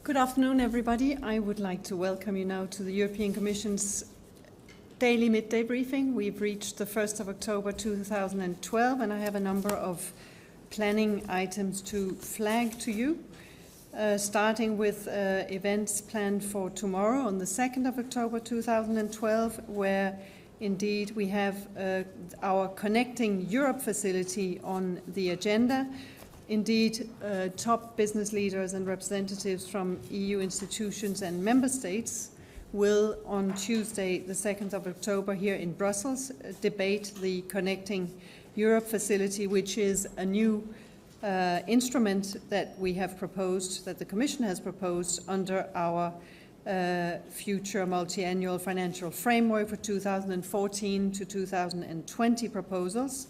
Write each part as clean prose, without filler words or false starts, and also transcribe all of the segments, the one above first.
Good afternoon, everybody. I would like to welcome you now to the European Commission's daily midday briefing. We've reached the 1st of October 2012, and I have a number of planning items to flag to you, starting with events planned for tomorrow on the 2nd of October 2012, where indeed we have our Connecting Europe facility on the agenda. Indeed, top business leaders and representatives from EU institutions and member states will, on Tuesday, the 2nd of October, here in Brussels, debate the Connecting Europe facility, which is a new instrument that we have proposed, that the Commission has proposed under our future multi-annual financial framework for 2014 to 2020 proposals.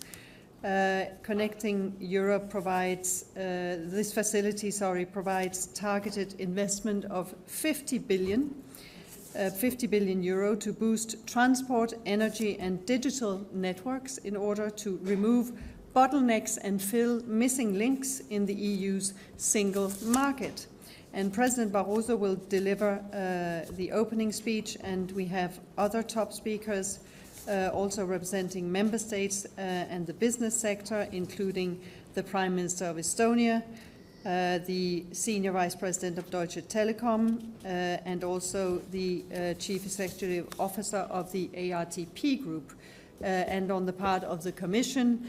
Connecting Europe provides, this facility, provides targeted investment of 50 billion euro to boost transport, energy and digital networks in order to remove bottlenecks and fill missing links in the EU's single market. And President Barroso will deliver the opening speech, and we have other top speakers also representing member states and the business sector, including the Prime Minister of Estonia, the Senior Vice President of Deutsche Telekom, and also the Chief Executive Officer of the ARTP Group. And on the part of the Commission,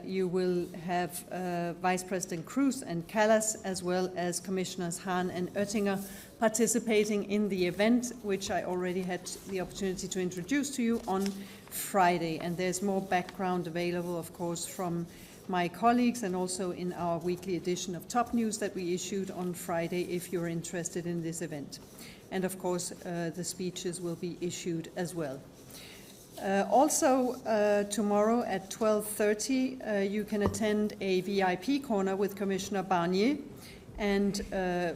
you will have Vice President Kroes and Kallas, as well as Commissioners Hahn and Oettinger, participating in the event, which I already had the opportunity to introduce to you on Friday. And there's more background available, of course, from my colleagues and also in our weekly edition of Top News that we issued on Friday if you're interested in this event. And of course, the speeches will be issued as well. Also, tomorrow at 12:30, you can attend a VIP corner with Commissioner Barnier and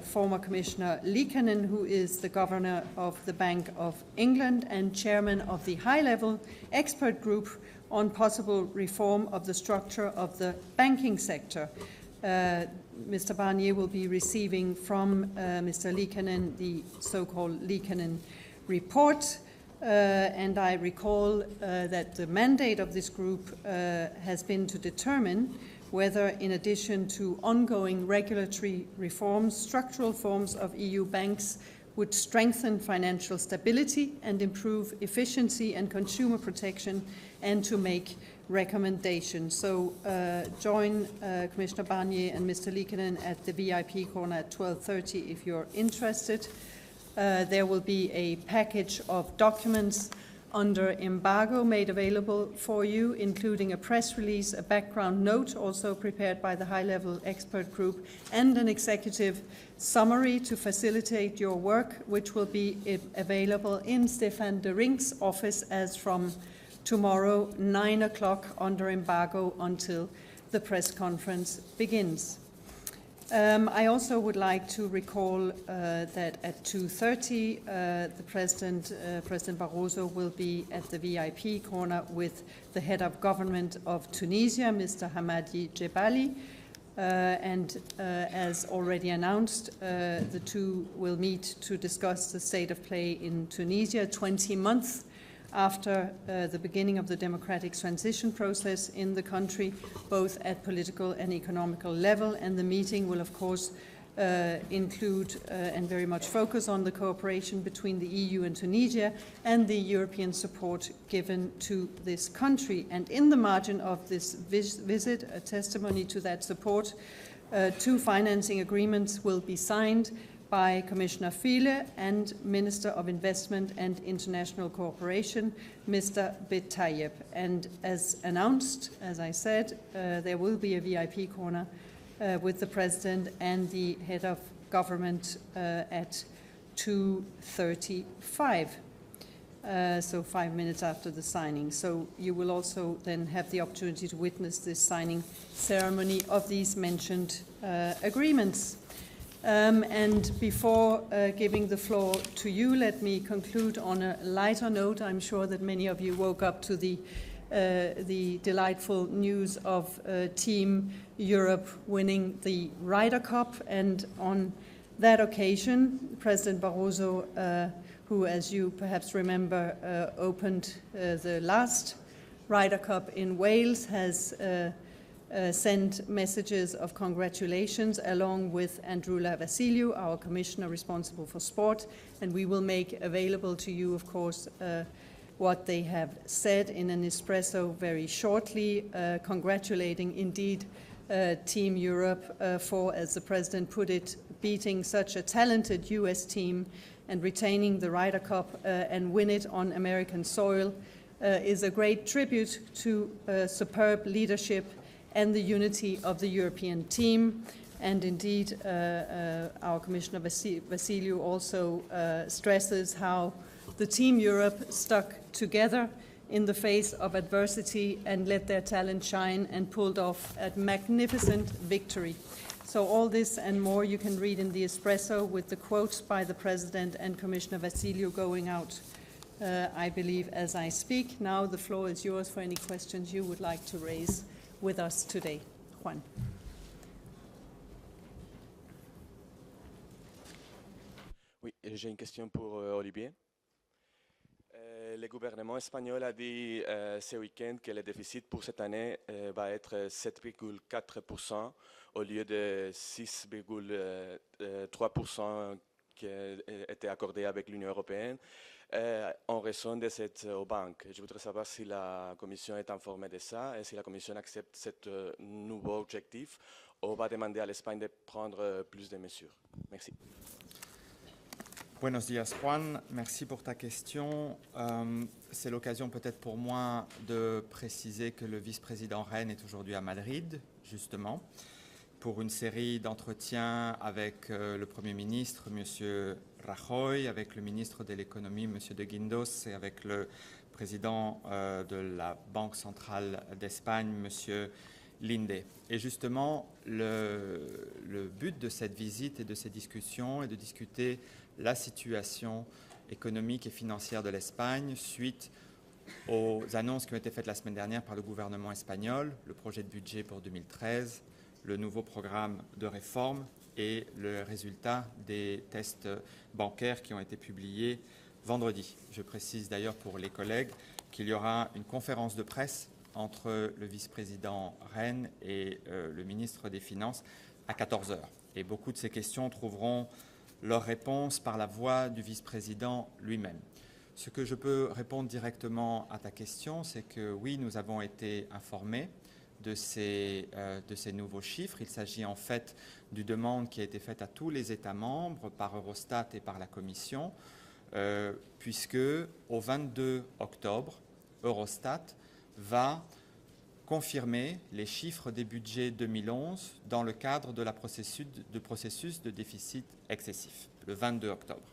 former Commissioner Liikanen, who is the Governor of the Bank of England and Chairman of the high-level expert group on possible reform of the structure of the banking sector. Mr. Barnier will be receiving from Mr. Liikanen the so-called Liikanen report. And I recall that the mandate of this group has been to determine whether, in addition to ongoing regulatory reforms, structural reforms of EU banks would strengthen financial stability and improve efficiency and consumer protection, and to make recommendations. So join Commissioner Barnier and Mr. Liikanen at the VIP corner at 12:30 if you're interested. There will be a package of documents under embargo made available for you, including a press release, a background note also prepared by the high-level expert group, and an executive summary to facilitate your work, which will be available in Stefan de Rink's office as from tomorrow, 9 o'clock, under embargo until the press conference begins. I also would like to recall that at 2:30, the President Barroso will be at the VIP corner with the head of government of Tunisia, Mr. Hamadi Jebali. And as already announced, the two will meet to discuss the state of play in Tunisia 20 months after the beginning of the democratic transition process in the country, both at political and economical level. And the meeting will, of course, include and very much focus on the cooperation between the EU and Tunisia and the European support given to this country. And in the margin of this visit, a testimony to that support, two financing agreements will be signed by Commissioner Füle and Minister of Investment and International Cooperation, Mr. Betayev. And as announced, as I said, there will be a VIP corner with the President and the head of government at 2:35. So 5 minutes after the signing. So you will also then have the opportunity to witness this signing ceremony of these mentioned agreements. And before giving the floor to you, let me conclude on a lighter note. I'm sure that many of you woke up to the delightful news of Team Europe winning the Ryder Cup, and on that occasion, President Barroso, who, as you perhaps remember, opened the last Ryder Cup in Wales, has sent messages of congratulations along with Androula Vassiliou, our commissioner responsible for sport, and we will make available to you, of course, what they have said in an espresso very shortly, congratulating indeed Team Europe for, as the President put it, beating such a talented US team and retaining the Ryder Cup and win it on American soil is a great tribute to superb leadership and the unity of the European team. And indeed, our Commissioner Vassiliou also stresses how the Team Europe stuck together in the face of adversity and let their talent shine and pulled off a magnificent victory. So all this and more you can read in the espresso with the quotes by the President and Commissioner Vassiliou going out, I believe, as I speak. Now the floor is yours for any questions you would like to raise with us today. Juan. Oui, j'ai une question pour Olivier. Le gouvernement espagnol a dit ce week-end que le déficit pour cette année va être 7,4% au lieu de 6,3% qui était accordé avec l'Union européenne en raison de cette aux banques. Je voudrais savoir si la Commission est informée de ça et si la Commission accepte ce nouveau objectif ou va demander à l'Espagne de prendre plus de mesures. Merci. Buenos días, Juan. Merci pour ta question. C'est l'occasion peut-être pour moi de préciser que le vice-président Rehn est aujourd'hui à Madrid, justement, pour une série d'entretiens avec le Premier ministre, M. Rajoy, avec le ministre de l'économie, M. de Guindos, et avec le président de la Banque centrale d'Espagne, M. Linde. Et justement, le but de cette visite et de ces discussions est de discuter la situation économique et financière de l'Espagne suite aux annonces qui ont été faites la semaine dernière par le gouvernement espagnol, le projet de budget pour 2013, le nouveau programme de réforme et le résultat des tests bancaires qui ont été publiés vendredi. Je précise d'ailleurs pour les collègues qu'il y aura une conférence de presse entre le vice-président Rehn et le ministre des Finances à 14 h. Et beaucoup de ces questions trouveront leur réponse par la voix du vice-président lui-même. Ce que je peux répondre directement à ta question, c'est que oui, nous avons été informés de ces nouveaux chiffres. Il s'agit en fait d'une demande qui a été faite à tous les États membres par Eurostat et par la Commission, puisque au 22 octobre, Eurostat va confirmer les chiffres des budgets 2011 dans le cadre de la processus de déficit excessif, le 22 octobre.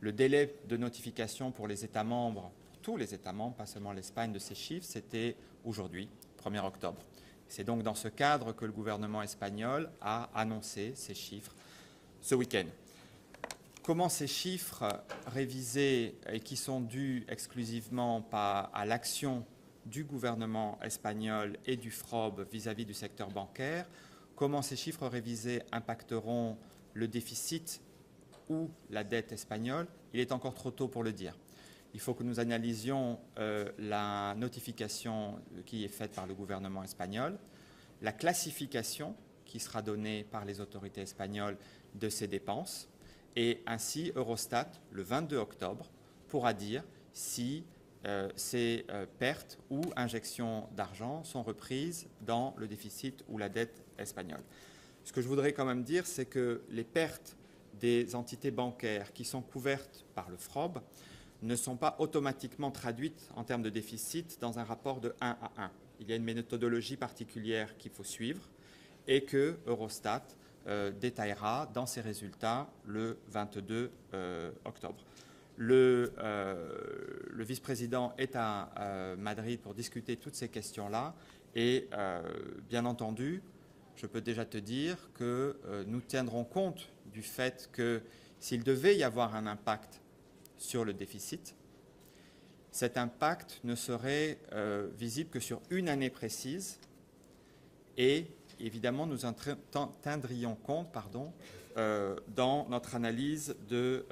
Le délai de notification pour les États membres, tous les États membres, pas seulement l'Espagne, de ces chiffres, c'était aujourd'hui, 1er octobre. C'est donc dans ce cadre que le gouvernement espagnol a annoncé ces chiffres ce week-end. Comment ces chiffres révisés et qui sont dus exclusivement à l'action du gouvernement espagnol et du FROB vis-à-vis du secteur bancaire, comment ces chiffres révisés impacteront le déficit ou la dette espagnole, il est encore trop tôt pour le dire. Il faut que nous analysions la notification qui est faite par le gouvernement espagnol, la classification qui sera donnée par les autorités espagnoles de ces dépenses, et ainsi Eurostat, le 22 octobre, pourra dire si ces pertes ou injections d'argent sont reprises dans le déficit ou la dette espagnole. Ce que je voudrais quand même dire, c'est que les pertes des entités bancaires qui sont couvertes par le FROB ne sont pas automatiquement traduites en termes de déficit dans un rapport de 1 à 1. Il y a une méthodologie particulière qu'il faut suivre et que Eurostat détaillera dans ses résultats le 22 octobre. Le vice-président est à Madrid pour discuter toutes ces questions-là et bien entendu, je peux déjà te dire que nous tiendrons compte du fait que s'il devait y avoir un impact sur le déficit, cet impact ne serait visible que sur une année précise et évidemment, nous en tiendrions compte dans notre analyse de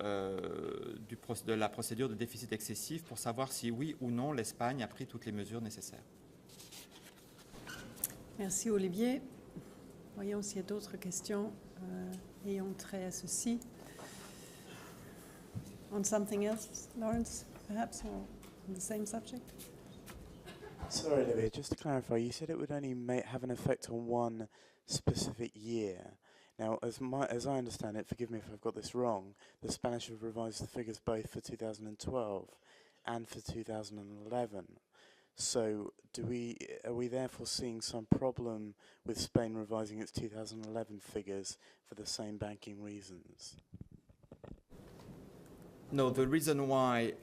la procédure de déficit excessif pour savoir si oui ou non l'Espagne a pris toutes les mesures nécessaires. Merci Olivier. Voyons s'il y a d'autres questions ayant trait à ceci. On something else, Lawrence, perhaps, or on the same subject? Sorry, Olivier, just to clarify, you said it would only have an effect on one specific year. Now, as I understand it, forgive me if I've got this wrong, the Spanish have revised the figures both for 2012 and for 2011. So are we therefore seeing some problem with Spain revising its 2011 figures for the same banking reasons? No, the reason why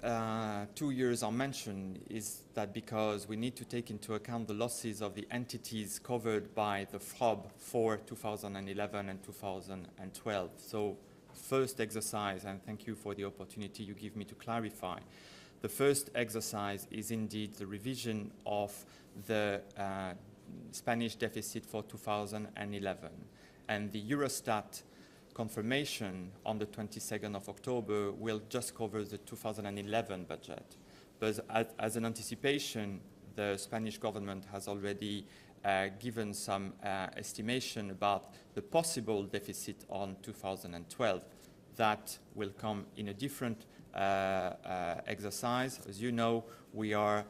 2 years are mentioned is that because we need to take into account the losses of the entities covered by the FROB for 2011 and 2012. So first exercise, and thank you for the opportunity you give me to clarify, the first exercise is indeed the revision of the Spanish deficit for 2011. And the Eurostat confirmation on the 22nd of October will just cover the 2011 budget. But as an anticipation, the Spanish government has already given some estimation about the possible deficit on 2012. That will come in a different exercise. As you know, we are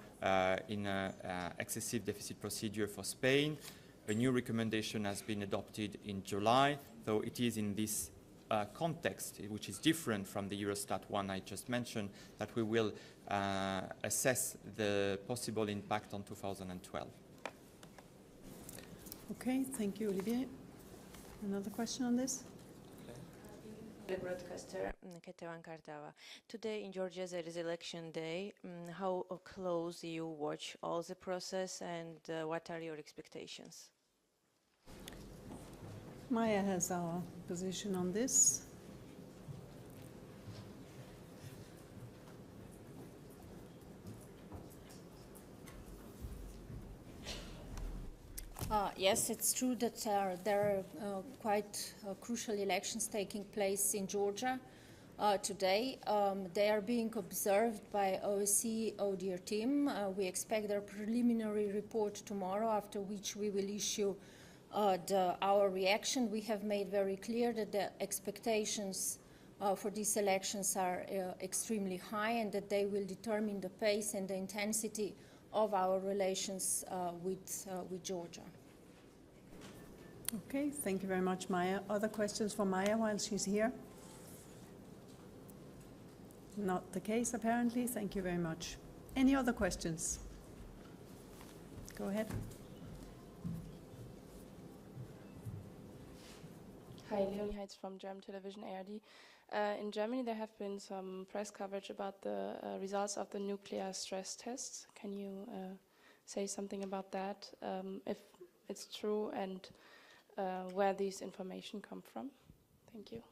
in an excessive deficit procedure for Spain. A new recommendation has been adopted in July, though it is in this context, which is different from the Eurostat one I just mentioned, that we will assess the possible impact on 2012. Okay, thank you, Olivier. Another question on this? The broadcaster, Ketevan Kardava. Today in Georgia there is election day. How close you watch all the process and what are your expectations? Maya has our position on this. Yes, it's true that there are quite crucial elections taking place in Georgia today. They are being observed by OSCE ODIHR team. We expect their preliminary report tomorrow, after which we will issue our reaction. We have made very clear that the expectations for these elections are extremely high and that they will determine the pace and the intensity of our relations with Georgia. Okay, thank you very much, Maya. Other questions for Maya while she's here? Not the case, apparently. Thank you very much. Any other questions? Go ahead. Hi, Leonie Heitz from German television ARD. In Germany, there have been some press coverage about the results of the nuclear stress tests. Can you say something about that, if it's true, and where these information come from? Thank you.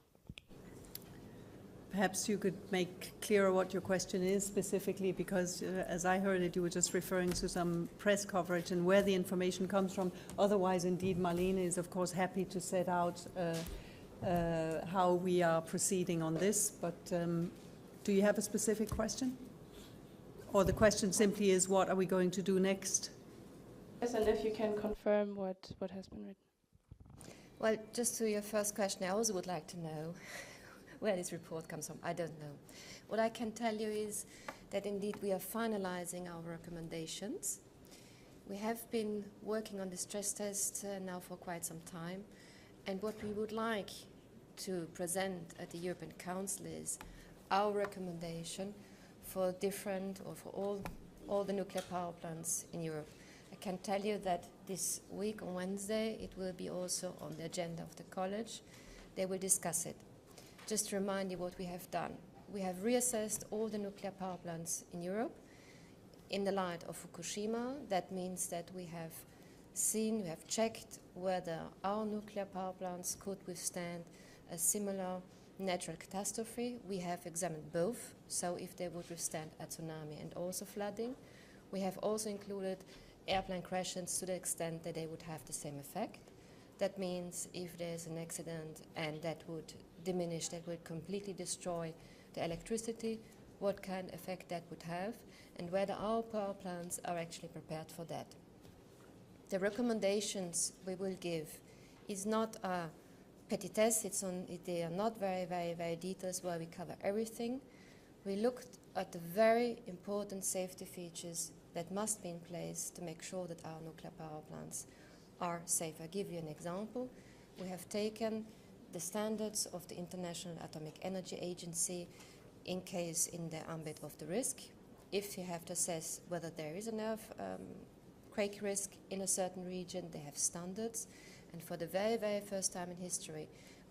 Perhaps you could make clearer what your question is specifically, because as I heard it, you were just referring to some press coverage and where the information comes from. Otherwise, indeed, Marlene is, of course, happy to set out how we are proceeding on this. But do you have a specific question? Or the question simply is, what are we going to do next? Yes, and if you can confirm what has been written. Well, just to your first question, I also would like to know where this report comes from. I don't know. What I can tell you is that indeed we are finalizing our recommendations. We have been working on the stress test now for quite some time, and what we would like to present at the European Council is our recommendation for different, or for all the nuclear power plants in Europe. I can tell you that this week on Wednesday it will be also on the agenda of the college. They will discuss it. Just to remind you what we have done. We have reassessed all the nuclear power plants in Europe in the light of Fukushima. That means that we have checked whether our nuclear power plants could withstand a similar natural catastrophe. We have examined both, so if they would withstand a tsunami and also flooding. We have also included airplane crashes to the extent that they would have the same effect. That means if there's an accident and that would diminish, that would completely destroy the electricity, what kind of effect that would have, and whether our power plants are actually prepared for that. The recommendations we will give is not a petitesse, they are not very details where we cover everything. We looked at the very important safety features that must be in place to make sure that our nuclear power plants are safe. I'll give you an example. We have taken the standards of the International Atomic Energy Agency in case in the ambit of the risk. If you have to assess whether there is an earthquake risk in a certain region, they have standards. And for the very first time in history,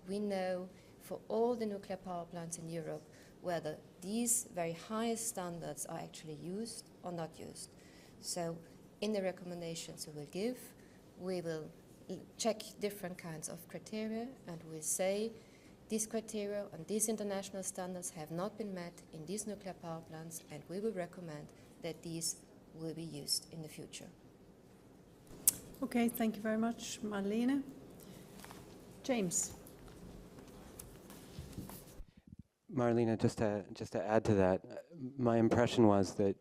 we know for all the nuclear power plants in Europe whether these very highest standards are actually used or not used. So in the recommendations we will give, we will check different kinds of criteria and we'll say these criteria and these international standards have not been met in these nuclear power plants, and we will recommend that these will be used in the future. Okay, thank you very much, Marlene. James. Marlene, just to add to that, my impression was that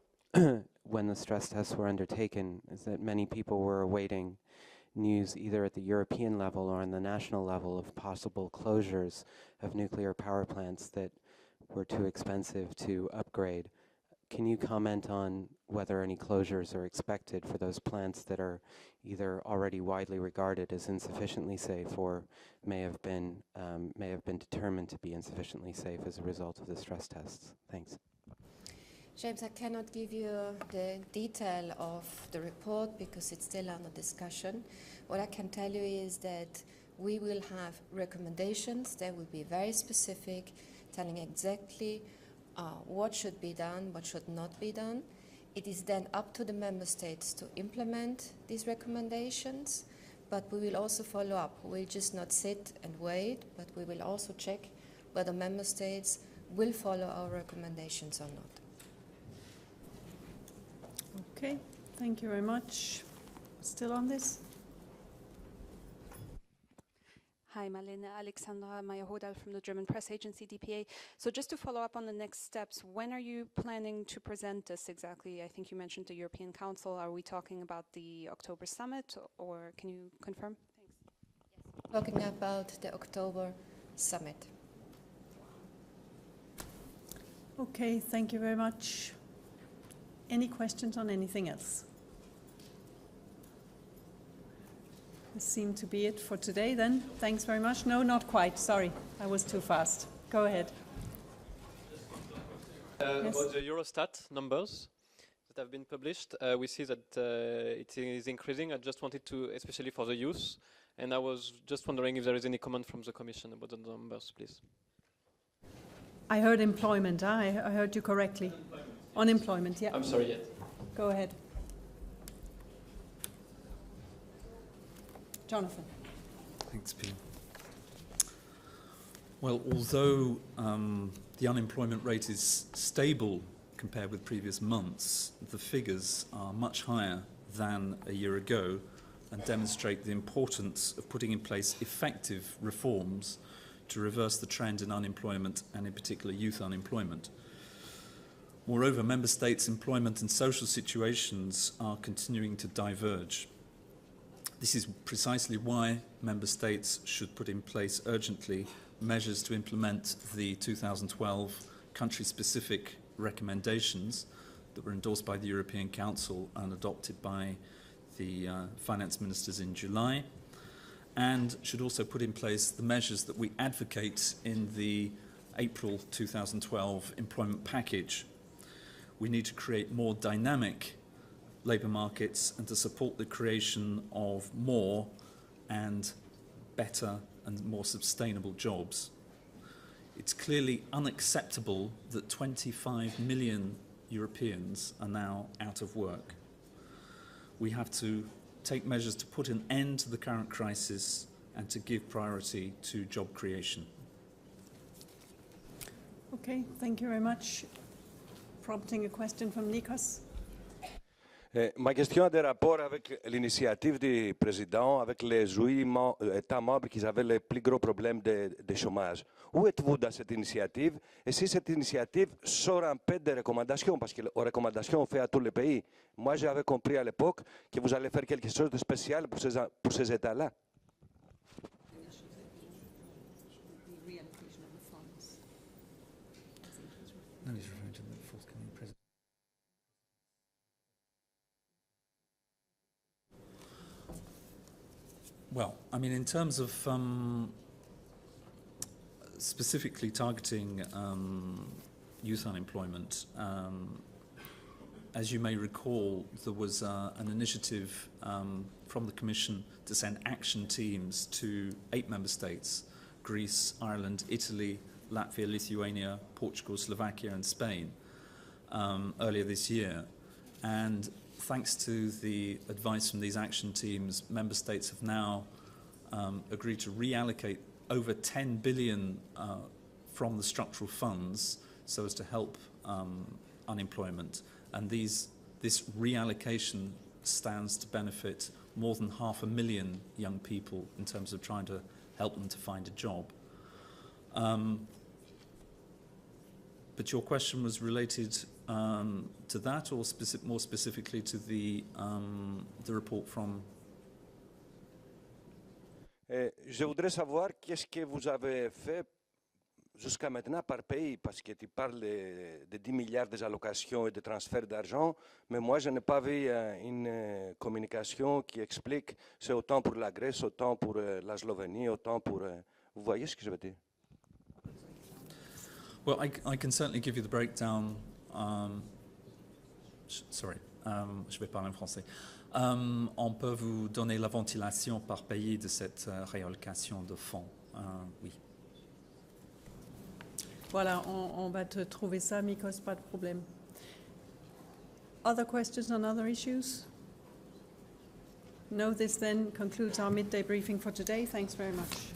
when the stress tests were undertaken, is that many people were awaiting news either at the European level or on the national level of possible closures of nuclear power plants that were too expensive to upgrade. Can you comment on whether any closures are expected for those plants that are either already widely regarded as insufficiently safe or may have been determined to be insufficiently safe as a result of the stress tests? Thanks. James, I cannot give you the detail of the report because it's still under discussion. What I can tell you is that we will have recommendations that will be very specific, telling exactly what should be done, what should not be done. It is then up to the member states to implement these recommendations, but we will also follow up. We'll just not sit and wait, but we will also check whether member states will follow our recommendations or not. Okay, thank you very much. Still on this? Hi, Marlene. Alexandra Meyer-Hodal from the German press agency DPA. So just to follow up on the next steps, when are you planning to present this exactly? I think you mentioned the European Council. Are we talking about the October summit, or can you confirm? Thanks. Talking about the October summit. Okay, thank you very much. Any questions on anything else? This seemed to be it for today then. Thanks very much. No, not quite. Sorry, I was too fast. Go ahead. Yes. About the Eurostat numbers that have been published, we see that it is increasing. I just wanted to, especially for the youth, and I was just wondering if there is any comment from the Commission about the numbers, please. I heard employment. I heard you correctly. Unemployment, yeah. I'm sorry, yet. Go ahead. Jonathan. Thanks, Pia. Well, although the unemployment rate is stable compared with previous months, the figures are much higher than a year ago and demonstrate the importance of putting in place effective reforms to reverse the trend in unemployment and in particular youth unemployment. Moreover, Member States' employment and social situations are continuing to diverge. This is precisely why Member States should put in place urgently measures to implement the 2012 country-specific recommendations that were endorsed by the European Council and adopted by the finance ministers in July, and should also put in place the measures that we advocate in the April 2012 employment package. We need to create more dynamic labour markets and to support the creation of more and better and more sustainable jobs. It's clearly unacceptable that 25 million Europeans are now out of work. We have to take measures to put an end to the current crisis and to give priority to job creation. Okay, thank you very much. Prompting a question from Nikos. Ma question a des rapports avec l'initiative du président, avec les 8 États membres qui avaient le plus gros problème de chômage. Où êtes-vous dans cette initiative? Et si cette initiative sort un peu des recommandations, parce que les recommandations on fait à tous les pays. Moi, j'avais compris à l'époque que vous allez faire quelque chose de spécial pour ces États-là. Well, I mean, in terms of specifically targeting youth unemployment, as you may recall, there was an initiative from the Commission to send action teams to 8 member states, Greece, Ireland, Italy, Latvia, Lithuania, Portugal, Slovakia and Spain, earlier this year. And thanks to the advice from these action teams, member states have now agreed to reallocate over 10 billion from the structural funds so as to help unemployment. And this reallocation stands to benefit more than 500,000 young people in terms of trying to help them to find a job. But your question was related to that, or more specifically to the report from? Je voudrais savoir qu'est-ce que vous avez fait jusqu'à maintenant par pays, parce que tu parles de 10 milliards des allocations et de transferts d'argent, mais moi je n'ai pas vu une communication qui explique c'est autant pour la Grèce, autant pour la Slovénie, autant pour... vous voyez ce que je veux dire? Well, I can certainly give you the breakdown. Je vais parler en français. On peut vous donner la ventilation par pays de cette réallocation de fonds. Oui. Voilà, on va te trouver ça, Mikos, pas de problème. Other questions on other issues? No, this then concludes our midday briefing for today. Thanks very much.